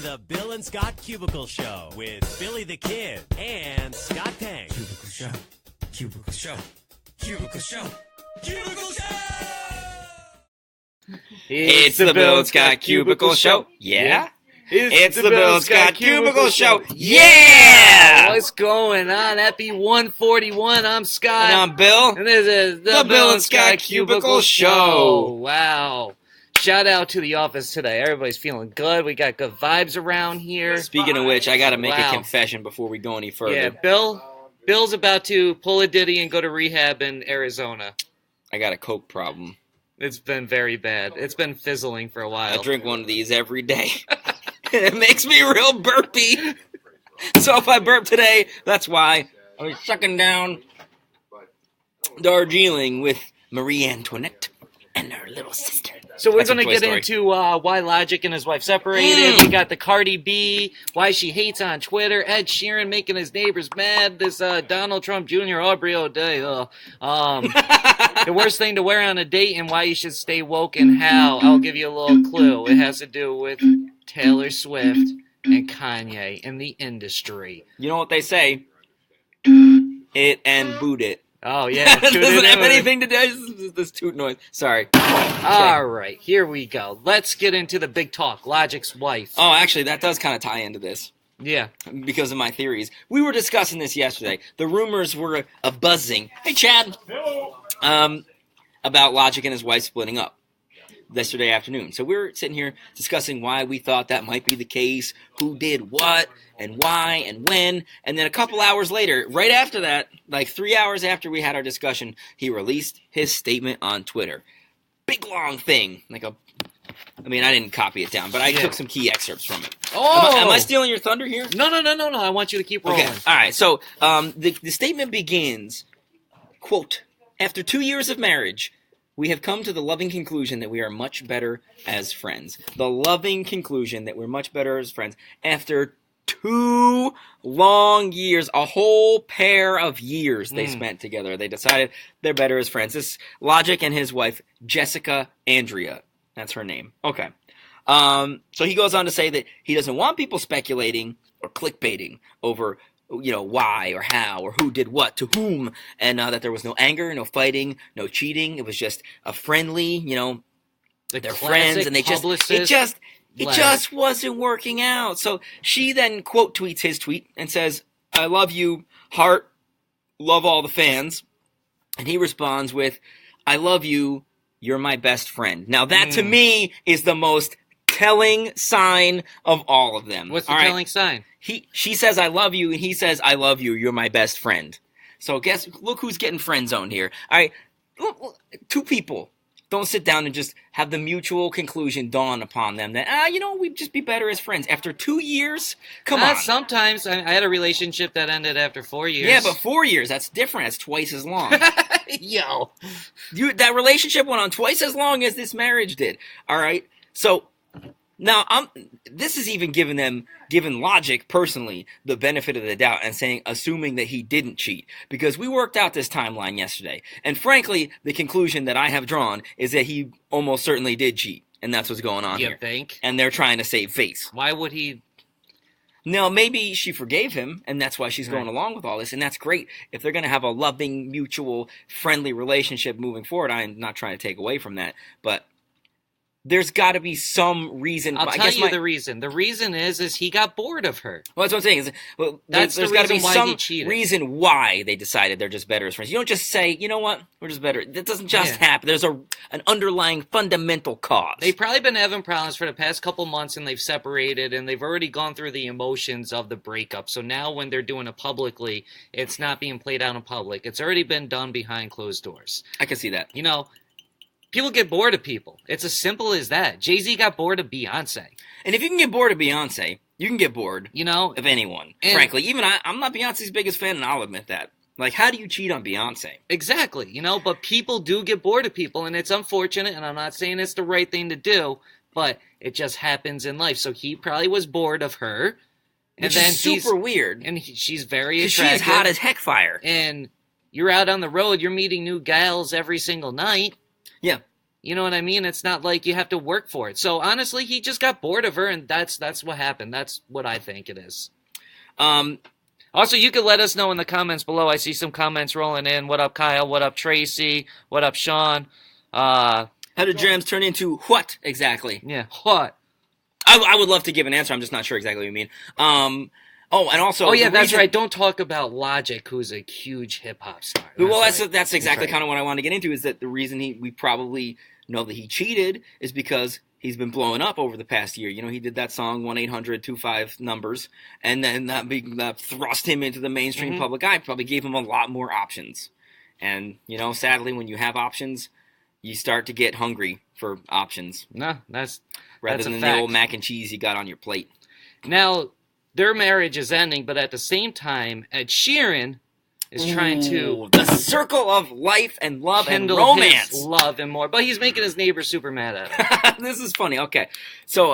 the Bill and Scott Cubicle Show with Billy the Kid and Scott Tang. Cubicle Show. Cubicle Show. Cubicle Show. Cubicle Show! It's the Bill and Scott Cubicle Show. Yeah? It's the Bill and Scott Cubicle Show. Yeah! What's going on? Happy 141. I'm Scott. And I'm Bill. And this is the Bill and Scott Cubicle Show. Wow. Shout out to the office today. Everybody's feeling good. We got good vibes around here. Speaking of which, I got to make Wow. a confession before we go any further. Yeah, Bill's about to pull a ditty and go to rehab in Arizona. I got a Coke problem. It's been very bad. It's been fizzling for a while. I drink one of these every day. It makes me real burpy. So if I burp today, that's why. I was sucking down Darjeeling with Marie Antoinette and her little sister. So we're That's going to from get Toy into why Logic and his wife separated. We got the Cardi B, why she hates on Twitter. Ed Sheeran making his neighbors mad. This Donald Trump Jr. Aubrey O'Day. The worst thing to wear on a date and why you should stay woke and how. I'll give you a little clue. It has to do with Taylor Swift and Kanye in the industry. You know what they say? It and boot it. Oh, yeah. It doesn't have anything to do with this toot noise. Sorry. All right, here we go. Let's get into the big talk. Logic's wife. Oh, actually, that does kind of tie into this Yeah. because of my theories. We were discussing this yesterday. The rumors were buzzing. Hey, Chad. About Logic and his wife splitting up yesterday afternoon. So we were sitting here discussing why we thought that might be the case, who did what, and why, and when. And then a couple hours later, right after that, like 3 hours after we had our discussion, he released his statement on Twitter. Big, long thing. I didn't copy it down, but I took some key excerpts from it. Oh! Am I stealing your thunder here? No. I want you to keep rolling. Okay, all right. So the statement begins, quote, "After 2 years of marriage, we have come to the loving conclusion that we are much better as friends." The loving conclusion that we're much better as friends after 2 long years, a whole pair of years they spent together. They decided they're better as friends. This Logic and his wife, Jessica Andrea. That's her name. Okay. So he goes on to say that he doesn't want people speculating or clickbaiting over why or how or who did what to whom, and that there was no anger, no fighting, no cheating. It was just a friendly, they're friends, and it just wasn't working out. So she then quote tweets his tweet and says, "I love you, heart, love all the fans," and he responds with, "I love you, you're my best friend." Now that to me is the most telling sign of all of them. What's the telling sign? She says, "I love you," and he says, "I love you, you're my best friend." So look who's getting friend zoned here. All right, 2 people don't sit down and just have the mutual conclusion dawn upon them that, we'd just be better as friends. After 2 years? Come on. Sometimes. I had a relationship that ended after 4 years. Yeah, but 4 years, that's different. That's twice as long. Yo. That relationship went on twice as long as this marriage did. All right? So now this is even giving Logic personally the benefit of the doubt and assuming that he didn't cheat, because we worked out this timeline yesterday, and frankly the conclusion that I have drawn is that he almost certainly did cheat, and that's what's going on here. You think? And they're trying to save face. Why would he? No, maybe she forgave him, and that's why she's going along with all this, and that's great. If they're going to have a loving, mutual, friendly relationship moving forward, I'm not trying to take away from that, but there's got to be some reason. I'll tell you the reason. The reason is he got bored of her. Well, that's what I'm saying. There's got to be some reason why they decided they're just better as friends. You don't just say, "You know what, we're just better." That doesn't just happen. There's an underlying fundamental cause. They've probably been having problems for the past couple months, and they've separated, and they've already gone through the emotions of the breakup. So now when they're doing it publicly, it's not being played out in public. It's already been done behind closed doors. I can see that. People get bored of people. It's as simple as that. Jay-Z got bored of Beyonce. And if you can get bored of Beyonce, you can get bored of anyone. Frankly, even I'm not Beyonce's biggest fan, and I'll admit that. Like, how do you cheat on Beyonce? Exactly, but people do get bored of people, and it's unfortunate, and I'm not saying it's the right thing to do, but it just happens in life. So he probably was bored of her. Which is super weird. And she's very attractive. She's hot as heck fire. And you're out on the road, you're meeting new gals every single night. Yeah. You know what I mean? It's not like you have to work for it. So honestly, he just got bored of her, and that's what happened. That's what I think it is. Also, you could let us know in the comments below. I see some comments rolling in. What up, Kyle? What up, Tracy? What up, Sean? How did Drams turn into what exactly? Yeah, what? I would love to give an answer. I'm just not sure exactly what you mean. And also... Oh, yeah, that's right. Don't talk about Logic, who's a huge hip-hop star. That's exactly kind of what I want to get into, is that the reason we probably know that he cheated is because he's been blowing up over the past year. You know, he did that song 1-800-25 numbers, and then that thrust him into the mainstream public eye. Probably gave him a lot more options. And, you know, sadly, when you have options, you start to get hungry for options. No, rather than the old mac and cheese you got on your plate. Now, their marriage is ending, but at the same time, Ed Sheeran is trying to... The circle of life and love and romance. His love and more. But he's making his neighbors super mad at him. This is funny. Okay. So,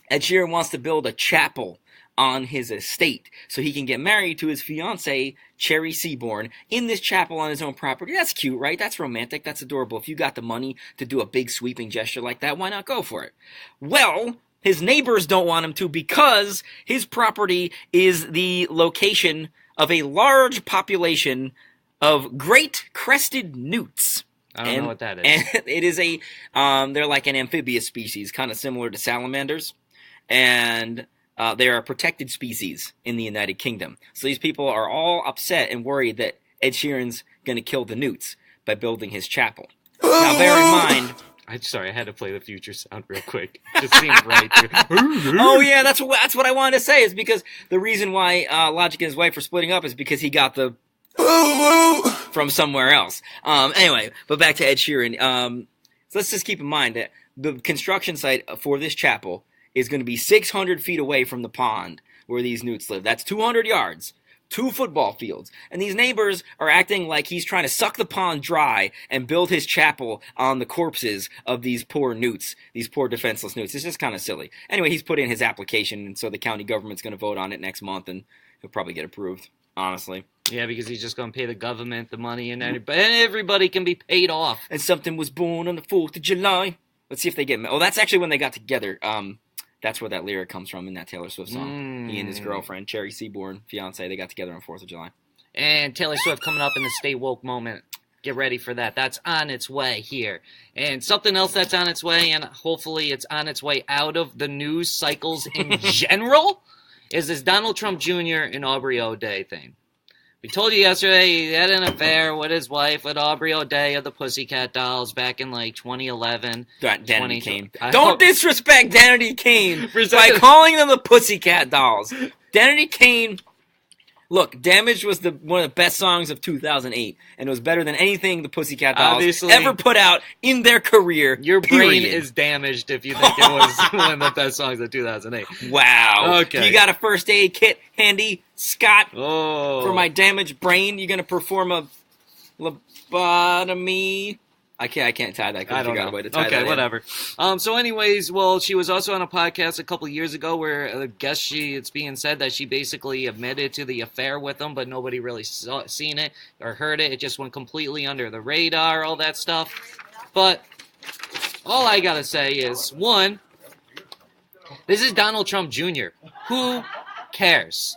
Ed Sheeran wants to build a chapel on his estate so he can get married to his fiancée, Cherry Seaborn, in this chapel on his own property. That's cute, right? That's romantic. That's adorable. If you got the money to do a big sweeping gesture like that, why not go for it? Well, his neighbors don't want him to because his property is the location of a large population of great crested newts. I don't know what that is. And it is they're like an amphibious species, kind of similar to salamanders. And they are a protected species in the United Kingdom. So these people are all upset and worried that Ed Sheeran's going to kill the newts by building his chapel. Now, bear in mind... I'm sorry, I had to play the future sound real quick. Just seemed right. Oh, yeah, that's what I wanted to say, is because the reason why Logic and his wife are splitting up is because he got the from somewhere else. Anyway, but back to Ed Sheeran. So let's just keep in mind that the construction site for this chapel is going to be 600 feet away from the pond where these newts live. That's 200 yards. 2 football fields. And these neighbors are acting like he's trying to suck the pond dry and build his chapel on the corpses of these poor newts, these poor defenseless newts. It's just kind of silly. Anyway, he's put in his application, and so the county government's going to vote on it next month, and he'll probably get approved, honestly. Yeah, because he's just going to pay the government the money, and everybody can be paid off. And something was born on the 4th of July. Let's see if they get... Oh, that's actually when they got together. That's where that lyric comes from in that Taylor Swift song. He and his girlfriend, Cherry Seaborn, fiance, they got together on 4th of July. And Taylor Swift coming up in the Stay Woke moment. Get ready for that. That's on its way here. And something else that's on its way, and hopefully it's on its way out of the news cycles in general, is this Donald Trump Jr. and Aubrey O'Day thing. We told you yesterday he had an affair with his wife, with Aubrey O'Day of the Pussycat Dolls back in, 2011. Danity Kane. Don't disrespect Danity Kane by calling them the Pussycat Dolls. Danity Kane... Look, Damaged was one of the best songs of 2008, and it was better than anything the Pussycat Dolls ever put out in their career. Your brain is damaged if you think it was one of the best songs of 2008. Wow. Okay. You got a first aid kit handy, Scott? Oh. For my damaged brain, you're going to perform a lobotomy? I can't tie that. I don't know. Way to tie that whatever. So anyways, well, she was also on a podcast a couple years ago where I guess it's being said that she basically admitted to the affair with him, but nobody really seen it or heard it. It just went completely under the radar, all that stuff. But all I gotta say is, one, this is Donald Trump Jr. Who cares?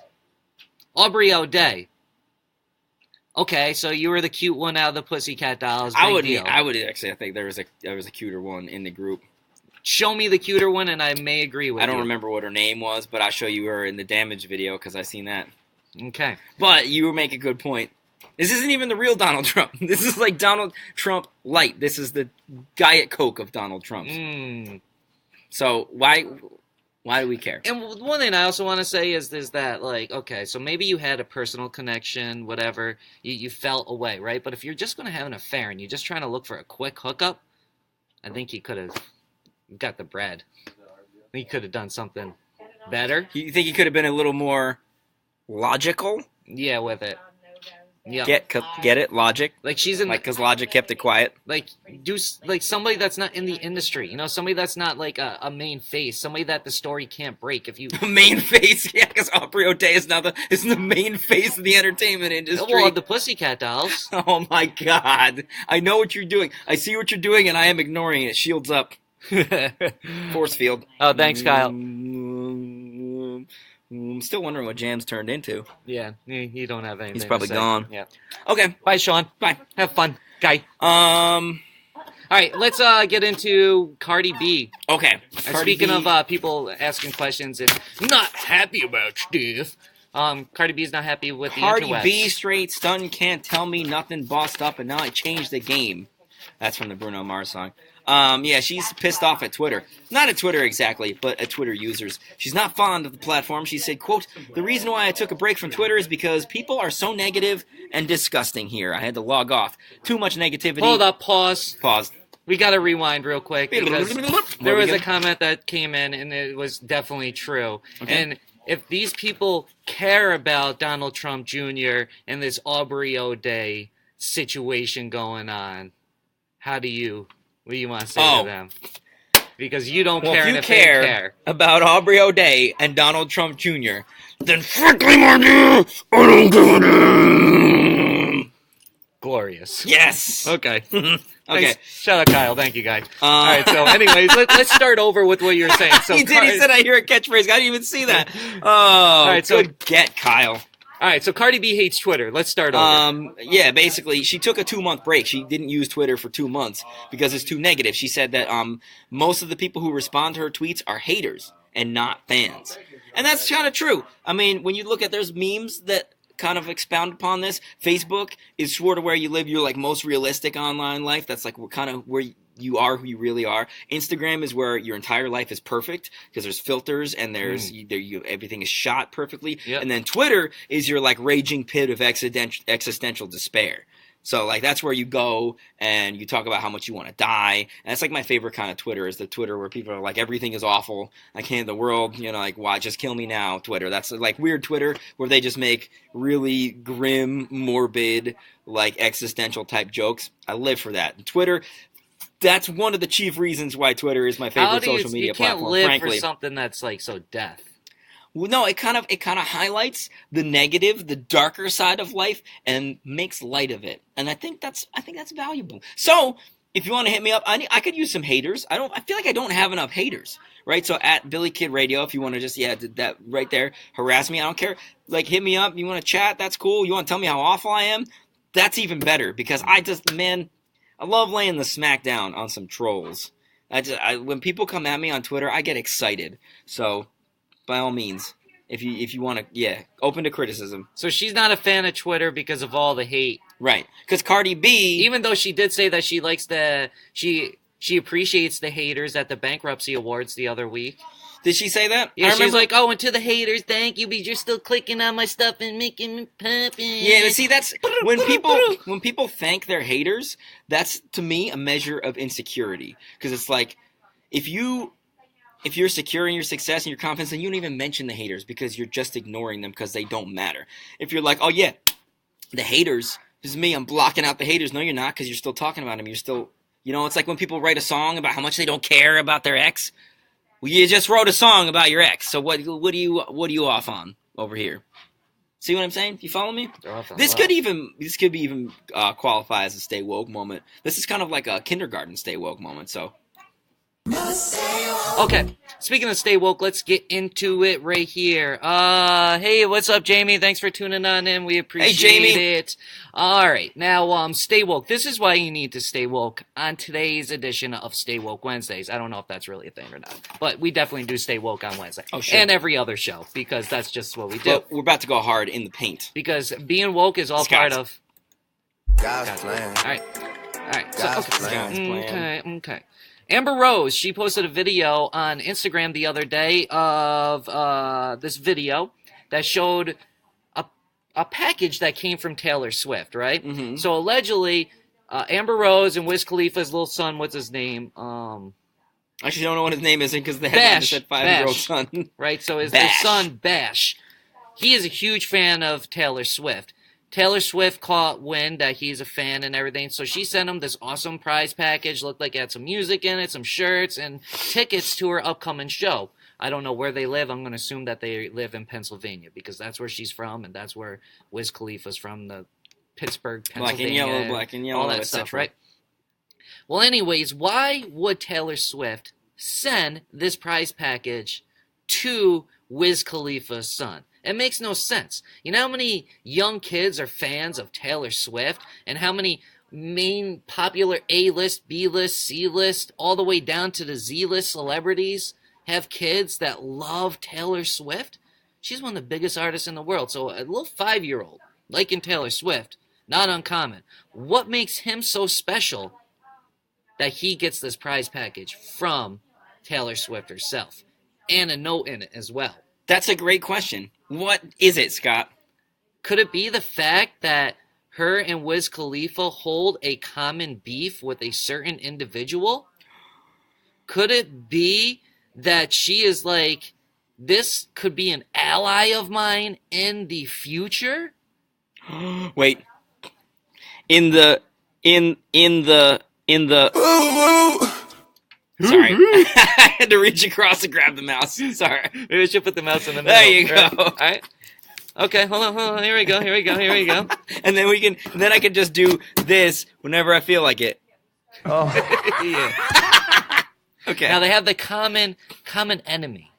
Aubrey O'Day. Okay, so you were the cute one out of the Pussycat Dolls. I would actually. I think there was a cuter one in the group. Show me the cuter one, and I may agree with you. I don't remember what her name was, but I'll show you her in the Damage video because I seen that. Okay, but you make a good point. This isn't even the real Donald Trump. This is like Donald Trump light. This is the Diet Coke of Donald Trump. So why do we care? And one thing I also want to say is that, okay, so maybe you had a personal connection, whatever, you felt away, right? But if you're just going to have an affair and you're just trying to look for a quick hookup, I think you could have got the bread. I think you could have done something better. You think you could have been a little more logical? Yeah, with it. Yeah. Get it? Logic? Like she's in Because Logic kept it quiet. like somebody that's not in the industry, somebody that's not like a main face, somebody that the story can't break. If you Main face, yeah, because Aubrey O'Day is the main face of the entertainment industry. well, the Pussycat Dolls. Oh my God! I know what you're doing. I see what you're doing, and I am ignoring it. Shields up. Force field. Oh, thanks, Kyle. I'm still wondering what Jam's turned into. Yeah, you don't have anything. He's probably to say. gone. Yeah. Okay. Bye, Sean. Bye. Have fun, guy. All right, let's get into Cardi B. Okay. Speaking of people asking questions and not happy about stuff, Cardi B's not happy with the interwebs. Cardi B straight stun can't tell me nothing bossed up and now I changed the game. That's from the Bruno Mars song. Yeah, she's pissed off at Twitter. Not at Twitter exactly, but at Twitter users. She's not fond of the platform. She said, quote, "The reason why I took a break from Twitter is because people are so negative and disgusting here. I had to log off. Too much negativity." Hold up, pause. Pause. We got to rewind real quick because there was a comment that came in and it was definitely true. Okay. And if these people care about Donald Trump Jr. and this Aubrey O'Day situation going on, what do you want to say to them? Because you don't care, and if they care about Aubrey O'Day and Donald Trump Jr., then frankly, my dear, I don't give a damn. Glorious. Yes. Okay. Okay. Thanks. Shout out, Kyle. Thank you, guys. All right. So, anyways, let's start over with what you were saying. So he did. He said, "I hear a catchphrase." I didn't even see that. Oh, all right. So get Kyle. All right, so Cardi B hates Twitter. Let's start over. Yeah, basically, she took a 2-month break. She didn't use Twitter for 2 months because it's too negative. She said that most of the people who respond to her tweets are haters and not fans. And that's kind of true. I mean, when you look at, there's memes that kind of expound upon this. Facebook is sort of where you live your like most realistic online life. That's like kind of where you are who you really are. Instagram is where your entire life is perfect because there's filters and there's everything is shot perfectly. Yep. And then Twitter is your like raging pit of existential despair. So like that's where you go and you talk about how much you want to die. And that's like my favorite kind of Twitter is the Twitter where people are like everything is awful. I can't the world, like why just kill me now Twitter. That's like weird Twitter where they just make really grim, morbid, like existential type jokes. I live for that. And Twitter, that's one of the chief reasons why Twitter is my favorite social media platform. You can't live frankly. For something that's like so death. Well, no, it kind of highlights the negative, the darker side of life, and makes light of it. And I think that's valuable. So if you want to hit me up, I could use some haters. I feel like I don't have enough haters, right? So at Billy Kid Radio, if you want to just that right there, harass me. I don't care. Like hit me up. You want to chat? That's cool. You want to tell me how awful I am? That's even better because I love laying the smack down on some trolls. When people come at me on Twitter, I get excited. So, by all means, if you want to, open to criticism. So she's not a fan of Twitter because of all the hate, right? Because Cardi B, even though she did say that she likes she appreciates the haters at the bankruptcy awards the other week. Did she say that? Yeah, she's like, "Oh, and to the haters, thank you, but you're still clicking on my stuff and making me popping." Yeah, but see, that's when people thank their haters. That's to me a measure of insecurity because it's like if you're secure in your success and your confidence, then you don't even mention the haters because you're just ignoring them because they don't matter. If you're like, "Oh yeah, the haters, this is me. I'm blocking out the haters." No, you're not because you're still talking about them. You're still, it's like when people write a song about how much they don't care about their ex. Well, you just wrote a song about your ex, so what are you off on over here? See what I'm saying? You follow me? This could even qualify as a stay woke moment. This is kind of like a kindergarten stay woke moment. So. Okay, speaking of stay woke, let's get into it right here. Hey, what's up, Jamie? Thanks for tuning on in. We appreciate it. All right, now, stay woke. This is why you need to stay woke on today's edition of Stay Woke Wednesdays. I don't know if that's really a thing or not, but we definitely do stay woke on Wednesday. Oh, sure. And every other show, because that's just what we do. Well, we're about to go hard in the paint. Because being woke is all part of God's plan. All right. God's plan. Okay. Amber Rose, she posted a video on Instagram the other day of this video that showed a package that came from Taylor Swift, right? Mm-hmm. So allegedly, Amber Rose and Wiz Khalifa's little son, what's his name? I actually don't know what his name is because they had said 5-year-old son. Right, so his son, Bash, he is a huge fan of Taylor Swift. Taylor Swift caught wind that he's a fan and everything, so she sent him this awesome prize package. Looked like it had some music in it, some shirts, and tickets to her upcoming show. I don't know where they live. I'm going to assume that they live in Pennsylvania because that's where she's from, and that's where Wiz Khalifa's from, the Pittsburgh, Pennsylvania. Black and yellow, all that stuff, right? Well, anyways, why would Taylor Swift send this prize package to Wiz Khalifa's son? It makes no sense. You know how many young kids are fans of Taylor Swift, and how many main popular A-list, B-list, C-list, all the way down to the Z-list celebrities have kids that love Taylor Swift? She's one of the biggest artists in the world. So a little 5-year-old liking Taylor Swift, not uncommon. What makes him so special that he gets this prize package from Taylor Swift herself? And a note in it as well. That's a great question. What is it, Scott? Could it be the fact that her and Wiz Khalifa hold a common beef with a certain individual? Could it be that she is like, this could be an ally of mine in the future? Wait. In the Sorry. I had to reach across and grab the mouse. Sorry. Maybe we should put the mouse in the middle. There you go. Right? All right. Okay, hold on. Here we go. And then then I can just do this whenever I feel like it. Oh. Yeah. Okay. Now they have the common enemy.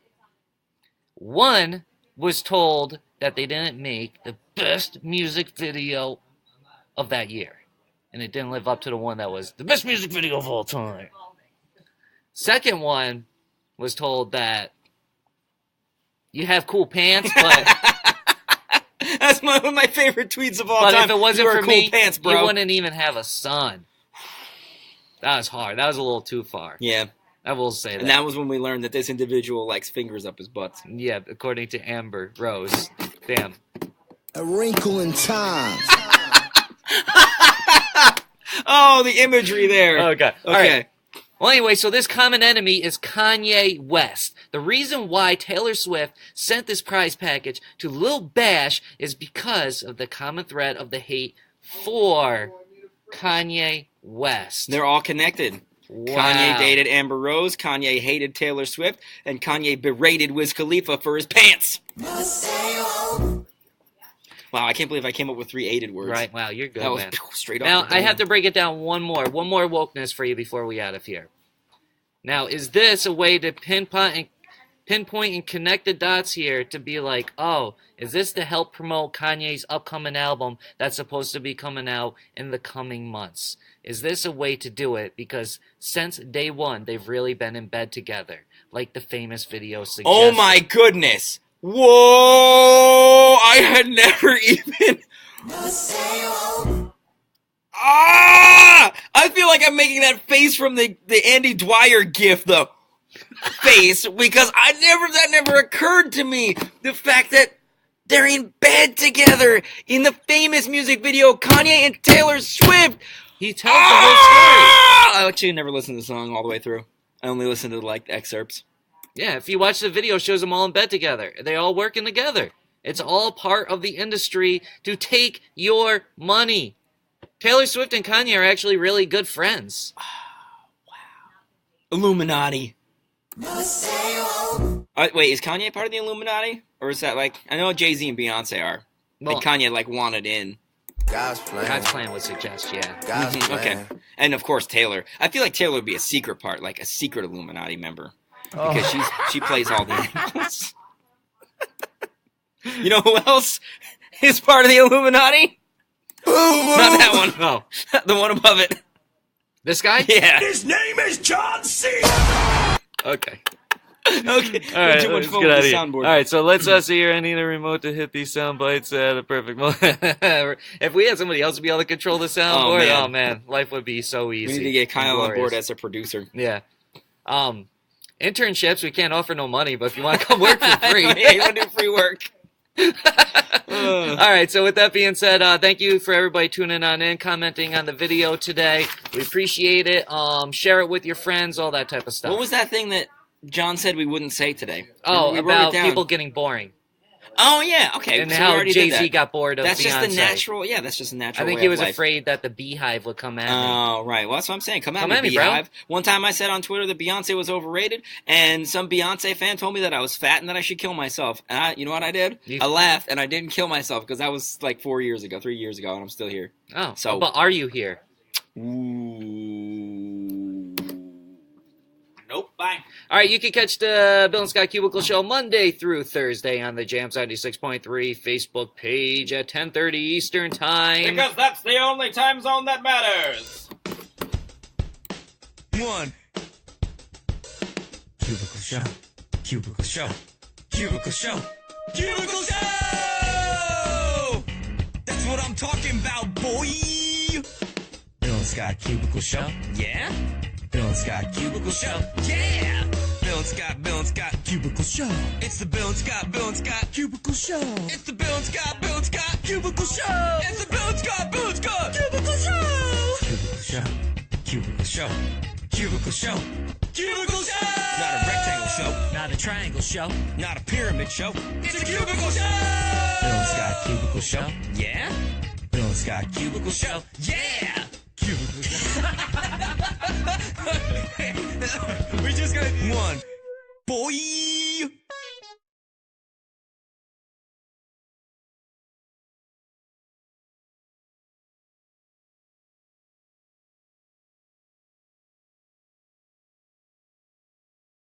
One was told that they didn't make the best music video of that year. And it didn't live up to the one that was the best music video of all time. Second one was told that you have cool pants, but that's one of my favorite tweets of all time. But if it wasn't for cool me, pants, bro. you wouldn't even have a son. That was hard. That was a little too far. Yeah. I will say that. And that was when we learned that this individual likes fingers up his butt. Yeah, according to Amber Rose. Damn. A wrinkle in time. Oh, the imagery there. Okay. Okay. All right. Well, anyway, so this common enemy is Kanye West. The reason why Taylor Swift sent this prize package to Lil Bash is because of the common thread of the hate for Kanye West. They're all connected. Wow. Kanye dated Amber Rose, Kanye hated Taylor Swift, and Kanye berated Wiz Khalifa for his pants. Wow, I can't believe I came up with 3 aided words. Right, wow, you're good, that was man. Straight off Now, the dome. I have to break it down one more wokeness for you before we out of here. Now, is this a way to pinpoint and connect the dots here to be like, oh, is this to help promote Kanye's upcoming album that's supposed to be coming out in the coming months? Is this a way to do it? Because since day one, they've really been in bed together, like the famous video suggests. Oh my goodness! Whoa! I had never even... I feel like I'm making that face from the Andy Dwyer gif, though. Face, because that never occurred to me. The fact that they're in bed together in the famous music video, Kanye and Taylor Swift. He tells the whole story. I actually never listened to the song all the way through. I only listened to excerpts. Yeah, if you watch the video, it shows them all in bed together. They're all working together. It's all part of the industry to take your money. Taylor Swift and Kanye are actually really good friends. Wow. Illuminati. Wait, is Kanye part of the Illuminati? Or is that like... I know Jay-Z and Beyonce are. Well, and Kanye like wanted in. God's plan would suggest, yeah. God's plan. Okay. And of course Taylor. I feel like Taylor would be a secret part, like a secret Illuminati member. Because she plays all the angles. You know who else is part of the Illuminati? Not that one. No. The one above it. This guy? Yeah. His name is John C. Okay. Okay. All right, Too much let's fun get with out of the here. soundboard. All right, so let's see here. I need a remote to hit these sound bites at a perfect moment. If we had somebody else to be able to control the soundboard, oh man, life would be so easy. We need to get Kyle on board Glorious. as a producer. Yeah. Internships, we can't offer no money, but if you want to come work for free. Yeah, you want to do free work. All right, so with that being said, thank you for everybody tuning on in, commenting on the video today. We appreciate it. Share it with your friends, all that type of stuff. What was that thing that John said we wouldn't say today? Oh, We wrote about it down. people getting boring. Oh yeah, okay. And so we how already did Jay-Z that. got bored of That's Beyonce. just the natural. Yeah, that's just a natural. I think way he of was life. afraid that the Beehive would come at me. Oh, right. Well, that's what I'm saying. Come at me, bro. Beehive. One time I said on Twitter that Beyonce was overrated, and some Beyonce fan told me that I was fat and that I should kill myself. And you know what I did? I laughed and I didn't kill myself because that was like 3 years ago, and I'm still here. Oh, so but are you here? Ooh. Nope. Bye. All right, you can catch the Bill and Scott Cubicle Show Monday through Thursday on the Jam 96.3 Facebook page at 10:30 Eastern Time. Because that's the only time zone that matters. One. Cubicle Show. Cubicle Show. Cubicle Show. Cubicle Show! That's what I'm talking about, boy! Bill and Scott Cubicle Show. Yeah? Bill and Scott Cubicle Show. Yeah! Bill and Scott Cubicle Show. It's the Bill and Scott Cubicle Show. It's the Bill and Scott Cubicle Show. It's the Bill and Scott Cubicle Show. Cubicle Show. Cubicle Show. Cubicle Show. Cubicle Show. Not a rectangle show. Not a triangle show. Not a pyramid show. It's a Cubicle Show. Bill and Scott Cubicle Show. Yeah? Bill and Scott Cubicle Show. Yeah! Cubicle Show. We just got one. Boy!